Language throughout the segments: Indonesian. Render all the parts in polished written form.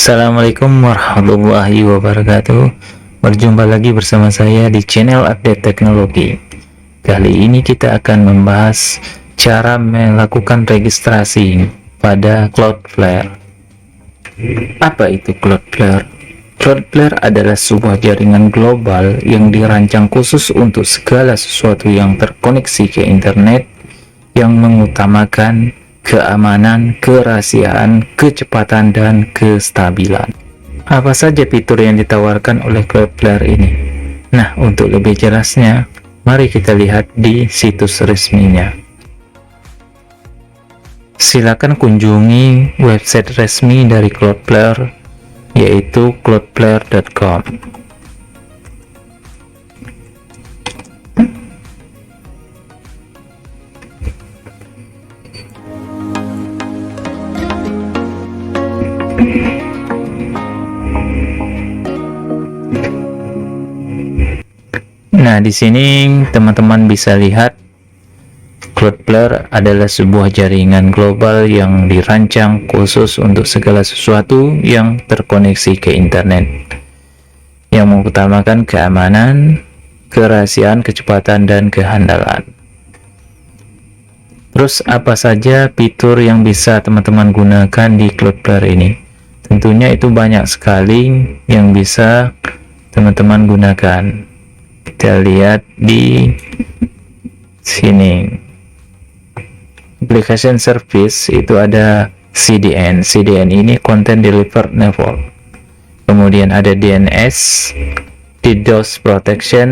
Assalamualaikum warahmatullahi wabarakatuh. Berjumpa lagi bersama saya di channel Update Teknologi. Kali ini kita akan membahas cara melakukan registrasi pada Cloudflare. Apa itu Cloudflare? Cloudflare adalah sebuah jaringan global yang dirancang khusus untuk segala sesuatu yang terkoneksi ke internet, yang mengutamakan keamanan, kerahasiaan, kecepatan, dan kestabilan. Apa saja fitur yang ditawarkan oleh Cloudflare ini? Nah, untuk lebih jelasnya, mari kita lihat di situs resminya. Silakan kunjungi website resmi dari Cloudflare, yaitu cloudflare.com. Nah, di sini teman-teman bisa lihat Cloudflare adalah sebuah jaringan global yang dirancang khusus untuk segala sesuatu yang terkoneksi ke internet, yang mengutamakan keamanan, kerahasiaan, kecepatan, dan kehandalan. Terus apa saja fitur yang bisa teman-teman gunakan di Cloudflare ini? Tentunya itu banyak sekali yang bisa teman-teman gunakan. Kita lihat di sini. Application Service itu ada CDN. CDN ini Content Delivered Network. Kemudian ada DNS, DDoS Protection,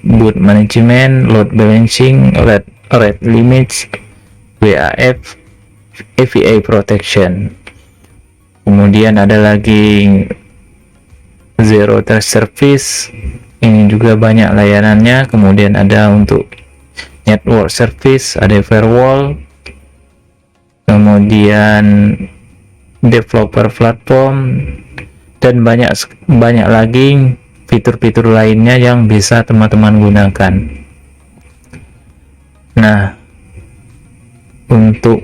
Boot Management, Load Balancing, Rate Limits, WAF, API Protection. Kemudian ada lagi Zero Trust Service, ini juga banyak layanannya. Kemudian ada untuk Network Service, ada Firewall, kemudian Developer Platform, dan banyak lagi fitur-fitur lainnya yang bisa teman-teman gunakan. Nah, untuk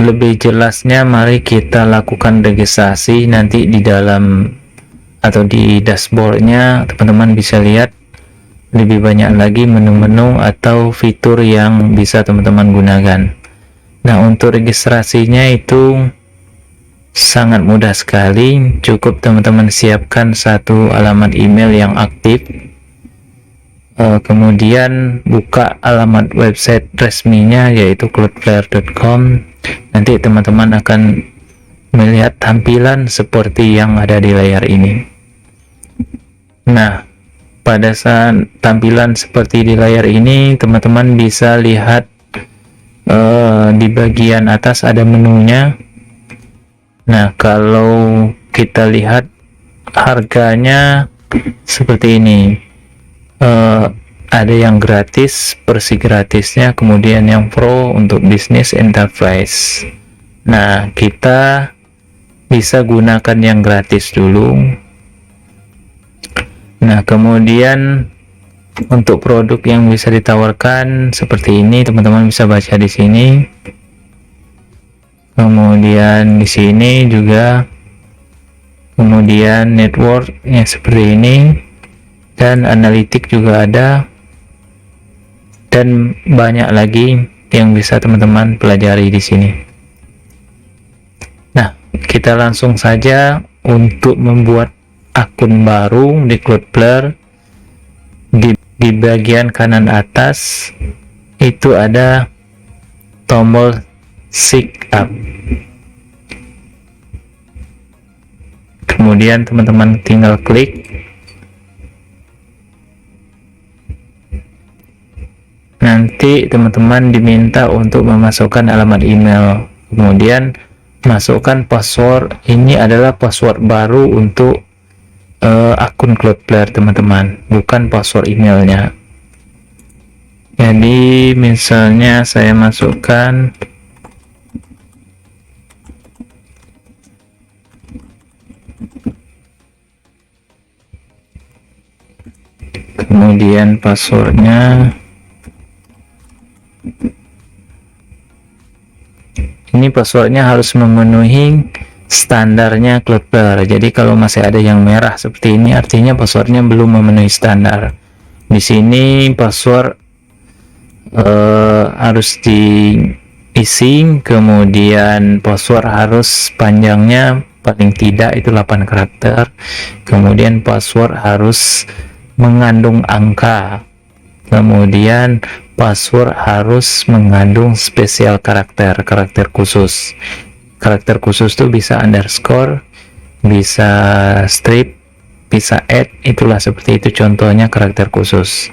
lebih jelasnya, mari kita lakukan registrasi. Nanti di dalam atau di dashboardnya teman-teman bisa lihat lebih banyak lagi menu-menu atau fitur yang bisa teman-teman gunakan. Nah, untuk registrasinya itu sangat mudah sekali. Cukup teman-teman siapkan satu alamat email yang aktif, kemudian buka alamat website resminya, yaitu cloudflare.com. Nanti teman-teman akan melihat tampilan seperti yang ada di layar ini. Nah, pada saat tampilan seperti di layar ini, teman-teman bisa lihat di bagian atas ada menunya. Nah, kalau kita lihat harganya seperti ini, ada yang gratis, versi gratisnya, kemudian yang pro untuk bisnis enterprise. Nah, kita bisa gunakan yang gratis dulu. Nah, kemudian untuk produk yang bisa ditawarkan seperti ini, teman-teman bisa baca di sini. Kemudian di sini juga, kemudian networknya seperti ini, dan analitik juga ada, dan banyak lagi yang bisa teman-teman pelajari di sini. Nah, kita langsung saja untuk membuat akun baru di Cloudflare. Di bagian kanan atas itu ada tombol sign up. Kemudian teman-teman tinggal klik. Nanti teman-teman diminta untuk memasukkan alamat email, kemudian masukkan password. Ini adalah password baru untuk akun Cloudflare, teman-teman, bukan password emailnya. Jadi misalnya saya masukkan kemudian passwordnya Ini passwordnya harus memenuhi standarnya Cloudflare. Jadi kalau masih ada yang merah seperti ini, artinya passwordnya belum memenuhi standar. Di sini password harus diisi, kemudian password harus panjangnya paling tidak itu 8 karakter, kemudian password harus mengandung angka, kemudian password harus mengandung spesial karakter khusus. Karakter khusus tuh bisa underscore, bisa strip, bisa add, itulah seperti itu contohnya karakter khusus.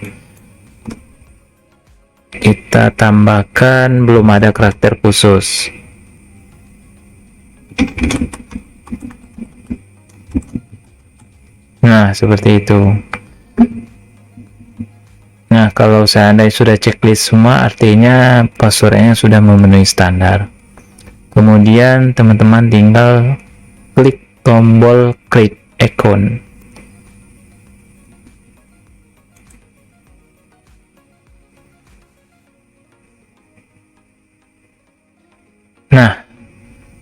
Kita tambahkan belum ada karakter khusus. Nah, seperti itu. Nah, kalau seandainya sudah checklist semua, artinya passwordnya sudah memenuhi standar. Kemudian teman-teman tinggal klik tombol create account. Nah,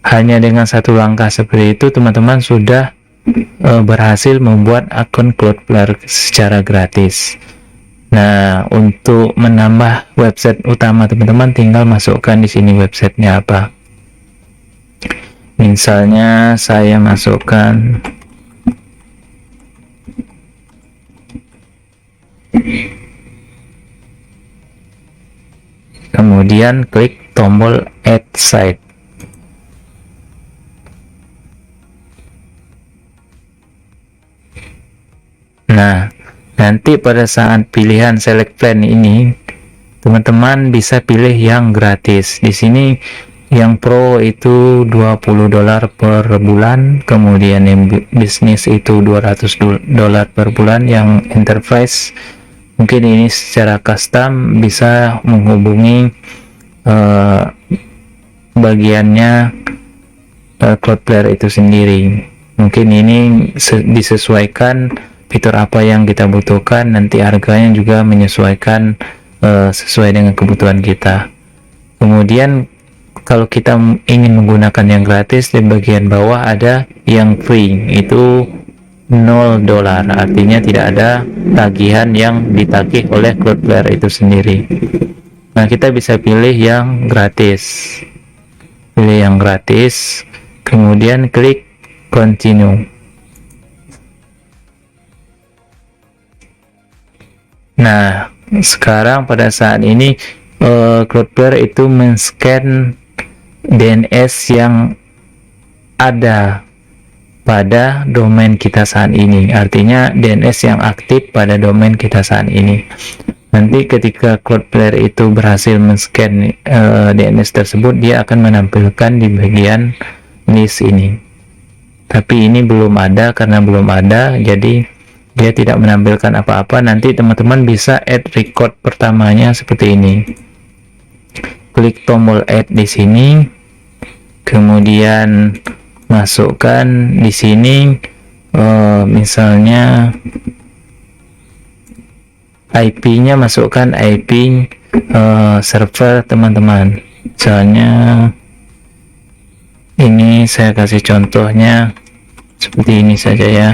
hanya dengan satu langkah seperti itu teman-teman sudah berhasil membuat akun Cloudflare secara gratis. Nah, untuk menambah website utama teman-teman tinggal masukkan di sini websitenya apa. Misalnya saya masukkan kemudian klik tombol add site. Nah, nanti pada saat pilihan select plan ini teman-teman bisa pilih yang gratis. Di sini yang pro itu $20 per bulan, kemudian yang bisnis itu $200 per bulan, yang enterprise mungkin ini secara custom bisa menghubungi bagiannya Cloudflare itu sendiri. Mungkin ini disesuaikan fitur apa yang kita butuhkan, nanti harganya juga menyesuaikan sesuai dengan kebutuhan kita. Kemudian kalau kita ingin menggunakan yang gratis, di bagian bawah ada yang free, itu $0, artinya tidak ada tagihan yang ditagih oleh Cloudflare itu sendiri. Nah, kita bisa pilih yang gratis, kemudian klik continue. Nah, sekarang pada saat ini Cloudflare itu men-scan DNS yang ada pada domain kita saat ini, artinya DNS yang aktif pada domain kita saat ini. Nanti ketika Cloudflare itu berhasil men-scan DNS tersebut, dia akan menampilkan di bagian list ini. Tapi ini belum ada, karena belum ada jadi dia tidak menampilkan apa-apa. Nanti teman-teman bisa add record pertamanya seperti ini. Klik tombol add di sini, kemudian masukkan di sini misalnya IP-nya, masukkan IP server teman-teman. Misalnya ini saya kasih contohnya seperti ini saja ya.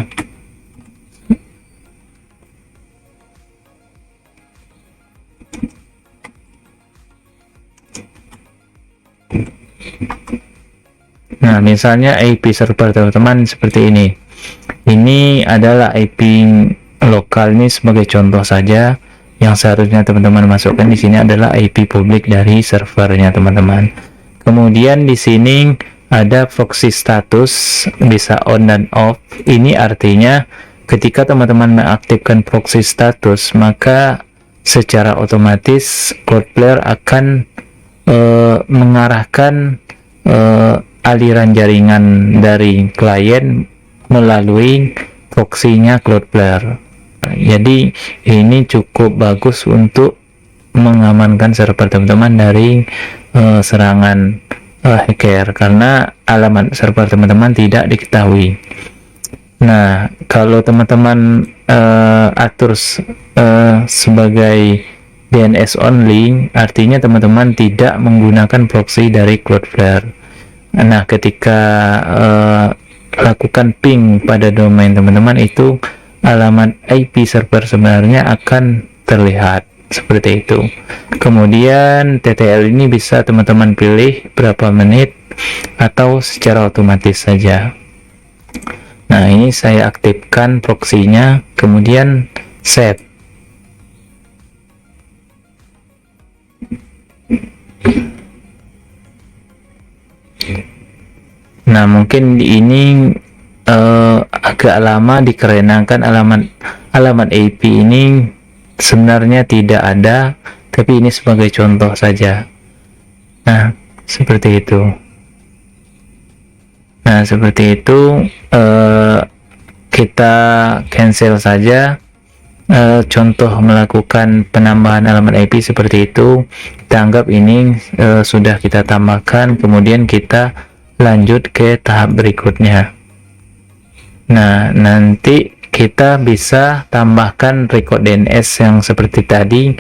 Nah, misalnya IP server teman-teman seperti ini. Ini adalah IP lokal, ini sebagai contoh saja. Yang seharusnya teman-teman masukkan di sini adalah IP publik dari servernya teman-teman. Kemudian di sini ada proxy status, bisa on dan off. Ini artinya ketika teman-teman mengaktifkan proxy status, maka secara otomatis Cloudflare akan mengarahkan aliran jaringan dari klien melalui proxy-nya Cloudflare. Jadi ini cukup bagus untuk mengamankan server teman-teman dari serangan hacker, karena alamat server teman-teman tidak diketahui. Nah, kalau teman-teman atur sebagai DNS only, artinya teman-teman tidak menggunakan proxy dari Cloudflare. Nah, ketika lakukan ping pada domain teman-teman, itu alamat IP server sebenarnya akan terlihat seperti itu. Kemudian TTL ini bisa teman-teman pilih berapa menit atau secara otomatis saja. Nah, ini saya aktifkan proxy-nya, kemudian set. Nah, mungkin ini agak lama dikarenakan alamat IP ini sebenarnya tidak ada, tapi ini sebagai contoh saja. Nah, seperti itu. Nah, seperti itu, kita cancel saja. Contoh melakukan penambahan alamat IP seperti itu, kita anggap ini sudah kita tambahkan, kemudian kita lanjut ke tahap berikutnya. Nah, nanti kita bisa tambahkan record DNS yang seperti tadi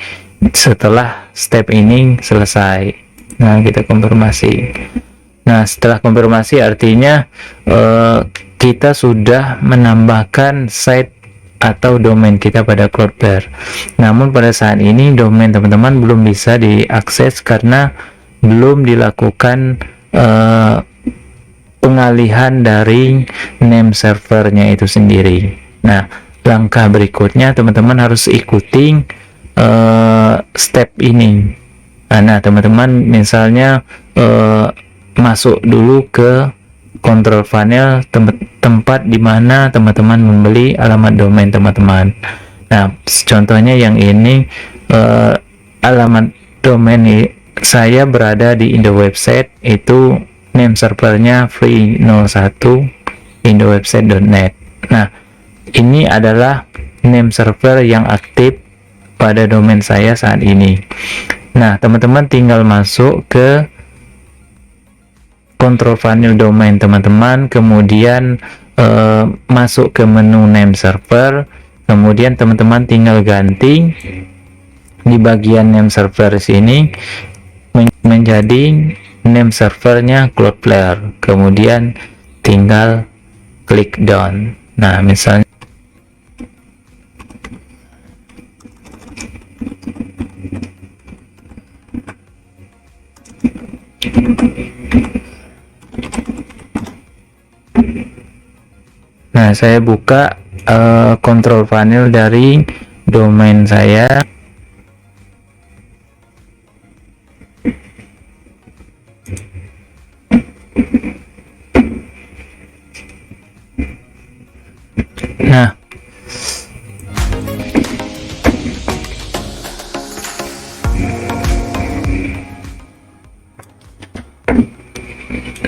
setelah step ini selesai. Nah, kita konfirmasi. Nah, setelah konfirmasi artinya kita sudah menambahkan site atau domain kita pada Cloudflare. Namun pada saat ini domain teman-teman belum bisa diakses karena belum dilakukan pengalihan dari name servernya itu sendiri. Nah, langkah berikutnya teman-teman harus ikuti step ini. Nah, teman-teman misalnya masuk dulu ke control panel tempat di mana teman-teman membeli alamat domain teman-teman. Nah, contohnya yang ini alamat domain saya berada di Indo Website, itu name servernya free01 indowebsite.net. Nah, ini adalah name server yang aktif pada domain saya saat ini. Nah, teman-teman tinggal masuk ke control panel domain teman-teman, kemudian masuk ke menu name server, kemudian teman-teman tinggal ganti di bagian name server sini menjadi name servernya Cloudflare, kemudian tinggal klik done. Nah, misalnya saya buka control panel dari domain saya.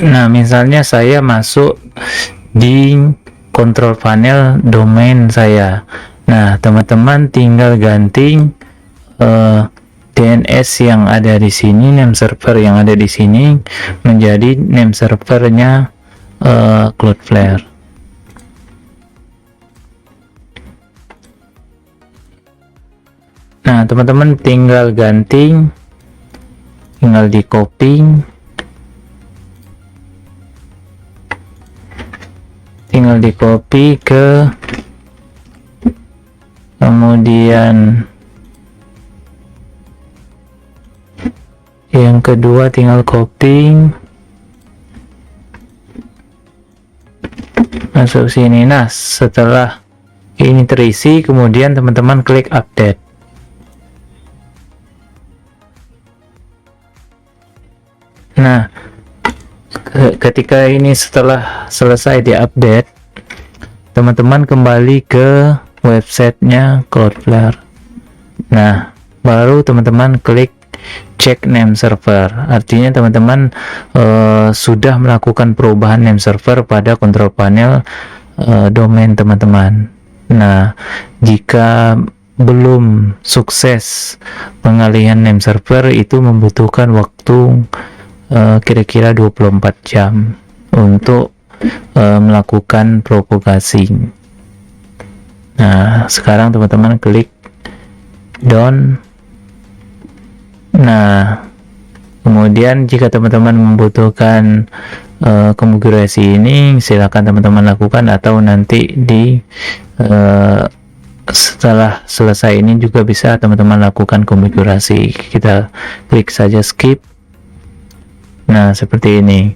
Nah, misalnya saya masuk di control panel domain saya. Nah, teman-teman tinggal ganti DNS yang ada di sini, name server yang ada di sini menjadi name servernya Cloudflare. Nah, teman-teman tinggal ganti, tinggal di copy, ke kemudian yang kedua tinggal copy masuk sini. Nah, setelah ini terisi, kemudian teman-teman klik update. Nah, ketika ini setelah selesai diupdate, teman-teman kembali ke websitenya Cloudflare. Nah, baru teman-teman klik check name server. Artinya teman-teman sudah melakukan perubahan name server pada control panel domain teman-teman. Nah, jika belum sukses pengalihan name server, itu membutuhkan waktu kira-kira 24 jam untuk melakukan propagasi. Nah, sekarang teman-teman klik done. Nah, kemudian jika teman-teman membutuhkan konfigurasi ini silakan teman-teman lakukan, atau nanti di setelah selesai ini juga bisa teman-teman lakukan konfigurasi. Kita klik saja skip. Nah, seperti ini.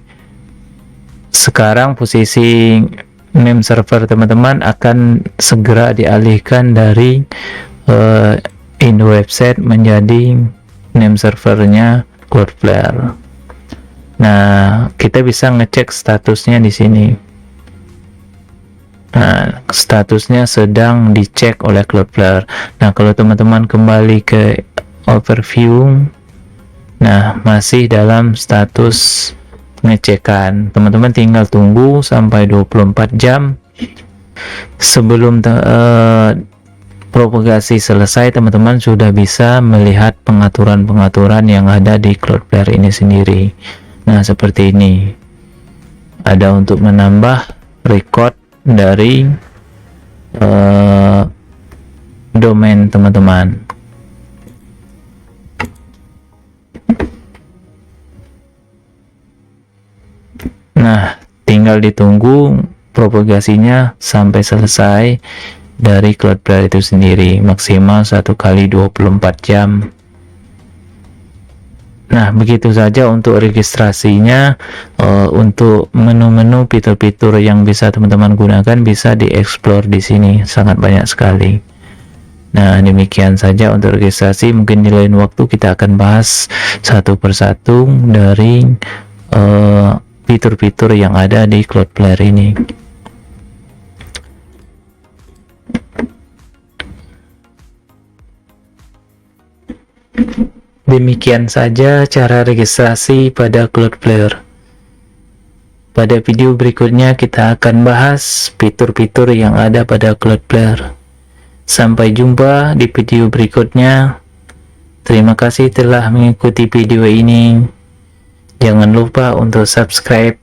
Sekarang posisi name server teman-teman akan segera dialihkan dari Indo website menjadi name servernya Cloudflare. Nah, kita bisa ngecek statusnya di sini. Nah, statusnya sedang dicek oleh Cloudflare. Nah, kalau teman-teman kembali ke overview, nah masih dalam status pengecekan. Teman-teman tinggal tunggu sampai 24 jam sebelum propagasi selesai. Teman-teman sudah bisa melihat pengaturan-pengaturan yang ada di Cloudflare ini sendiri. Nah, seperti ini. Ada untuk menambah record dari domain teman-teman. Nah, tinggal ditunggu propagasinya sampai selesai dari Cloudflare itu sendiri, maksimal 1 kali 24 jam. Nah, begitu saja untuk registrasinya. Untuk menu-menu fitur-fitur yang bisa teman-teman gunakan bisa dieksplor di sini, sangat banyak sekali. Nah, demikian saja untuk registrasi. Mungkin di lain waktu kita akan bahas satu persatu dari fitur-fitur yang ada di Cloudflare ini. Demikian saja cara registrasi pada Cloudflare. Pada video berikutnya kita akan bahas fitur-fitur yang ada pada Cloudflare. Sampai jumpa di video berikutnya. Terima kasih telah mengikuti video ini. Jangan lupa untuk subscribe,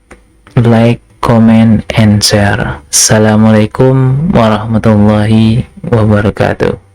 like, comment, and share. Assalamualaikum warahmatullahi wabarakatuh.